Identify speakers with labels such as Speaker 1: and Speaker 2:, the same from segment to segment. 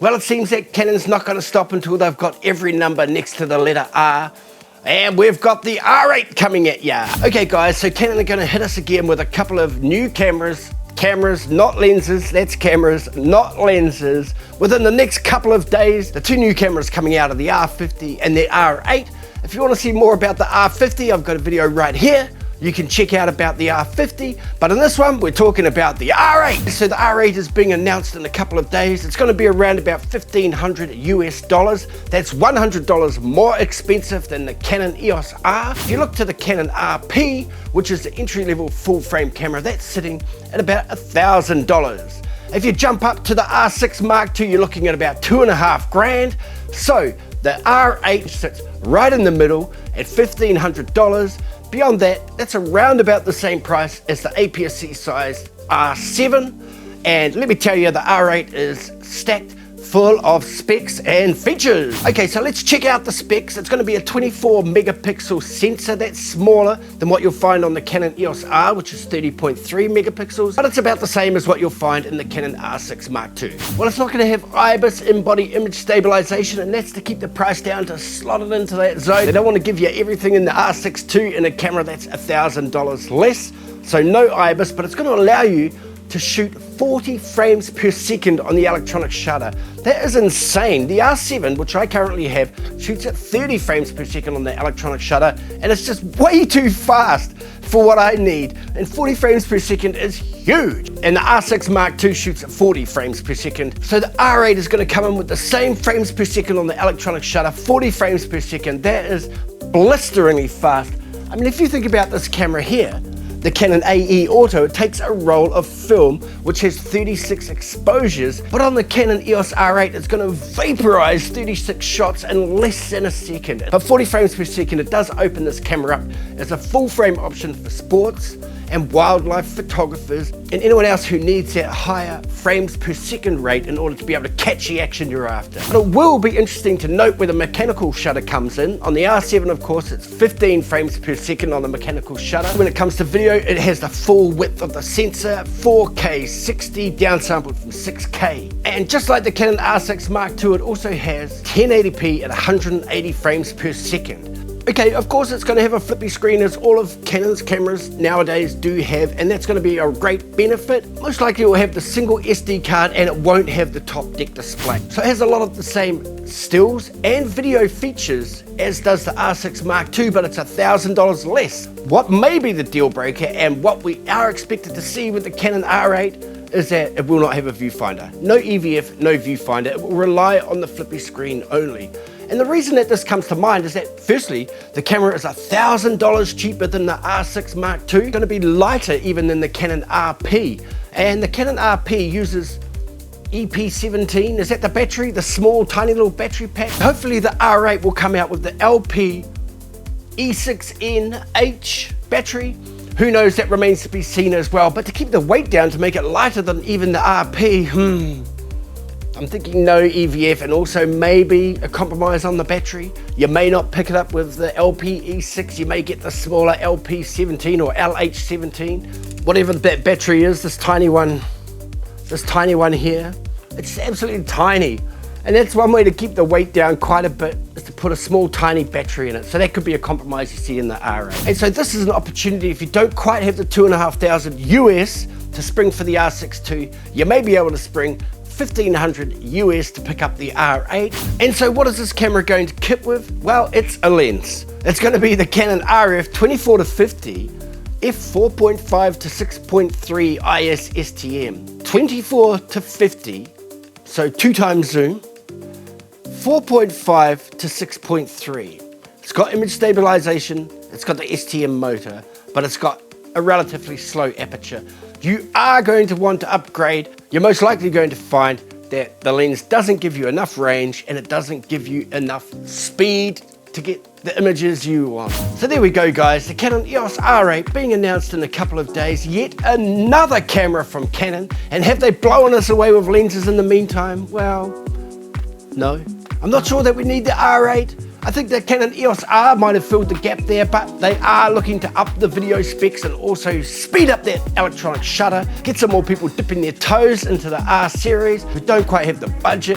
Speaker 1: Well, it seems that Canon's not going to stop until they've got every number next to the letter R. And we've got the R8 coming at ya. Okay guys, so Canon are going to hit us again with a couple of new cameras, not lenses, that's cameras, not lenses. Within the next couple of days, the two new cameras coming out of the R50 and the R8. If you want to see more about the R50, I've got a video right here. You can check out about the R50, but in this one, we're talking about the R8. So the R8 is being announced in a couple of days. It's going to be around about $1,500 US. That's $100 more expensive than the Canon EOS R. If you look to the Canon RP, which is the entry-level full-frame camera, that's sitting at about $1,000. If you jump up to the R6 Mark II, you're looking at about $2.5 grand. So the R8 sits right in the middle at $1,500. Beyond that, that's around about the same price as the APS-C sized R7. And let me tell you, the R8 is stacked full of specs and features. Okay, so let's check out the specs. It's going to be a 24 megapixel sensor. That's smaller than what you'll find on the Canon EOS R, which is 30.3 megapixels, but it's about the same as what you'll find in the Canon R6 Mark II. Well, it's not going to have IBIS in-body image stabilization, and that's to keep the price down, to slot it into that zone. They don't want to give you everything in the R6 II in a camera that's $1,000 less, so no IBIS, but it's going to allow you to shoot 40 frames per second on the electronic shutter. That is insane. The R7, which I currently have, shoots at 30 frames per second on the electronic shutter, and it's just way too fast for what I need. And 40 frames per second is huge. And the R6 Mark II shoots at 40 frames per second. So the R8 is going to come in with the same frames per second on the electronic shutter, 40 frames per second. That is blisteringly fast. I mean, if you think about this camera here, the Canon AE Auto, it takes a roll of film which has 36 exposures, but on the Canon EOS R8 it's going to vaporize 36 shots in less than a second. But 40 frames per second, it does open this camera up as a full frame option for sports and wildlife photographers and anyone else who needs that higher frames per second rate in order to be able to catch the action you're after. But it will be interesting to note where the mechanical shutter comes in. On the R7, of course, it's 15 frames per second on the mechanical shutter. When it comes to video, it has the full width of the sensor, 4K 60, downsampled from 6K. And just like the Canon R6 Mark II, it also has 1080p at 180 frames per second. Okay, of course it's going to have a flippy screen, as all of Canon's cameras nowadays do have, and that's going to be a great benefit. Most likely it will have the single SD card and it won't have the top deck display. So it has a lot of the same stills and video features as does the R6 Mark II, but it's $1,000 less. What may be the deal breaker and what we are expected to see with the Canon R8 is that it will not have a viewfinder. No EVF, no viewfinder. It will rely on the flippy screen only. And the reason that this comes to mind is that, firstly, the camera is $1,000 cheaper than the R6 Mark II. It's going to be lighter even than the Canon RP. And the Canon RP uses EP17, is that the battery? The small, tiny little battery pack? Hopefully the R8 will come out with the LP E6NH battery. Who knows, that remains to be seen as well. But to keep the weight down, to make it lighter than even the RP, I'm thinking no EVF, and also maybe a compromise on the battery. You may not pick it up with the LP-E6, you may get the smaller LP17 or LH17. Whatever that battery is, this tiny one here, it's absolutely tiny. And that's one way to keep the weight down quite a bit, is to put a small tiny battery in it. So that could be a compromise you see in the R8. And so this is an opportunity, if you don't quite have the $2,500 US to spring for the R6 II, you may be able to spring $1,500 US to pick up the R8. And so what is this camera going to kit with? Well, it's a lens. It's going to be the Canon RF24-50mm F4.5-6.3 IS STM. 24-50, so 2 times zoom, 4.5 to 6.3. It's got image stabilization, it's got the STM motor, but it's got a relatively slow aperture. You are going to want to upgrade. You're most likely going to find that the lens doesn't give you enough range and it doesn't give you enough speed to get the images you want. So there we go guys, the Canon EOS R8 being announced in a couple of days, yet another camera from Canon. And have they blown us away with lenses in the meantime? Well, no. I'm not sure that we need the R8. I think the Canon EOS R might have filled the gap there, but they are looking to up the video specs and also speed up that electronic shutter, get some more people dipping their toes into the R series who don't quite have the budget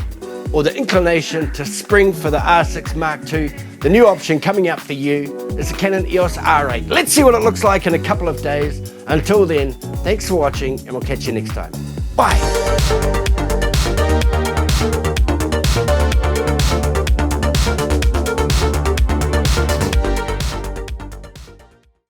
Speaker 1: or the inclination to spring for the R6 Mark II, the new option coming up for you is the Canon EOS R8. Let's see what it looks like in a couple of days. Until then, thanks for watching and we'll catch you next time. Bye.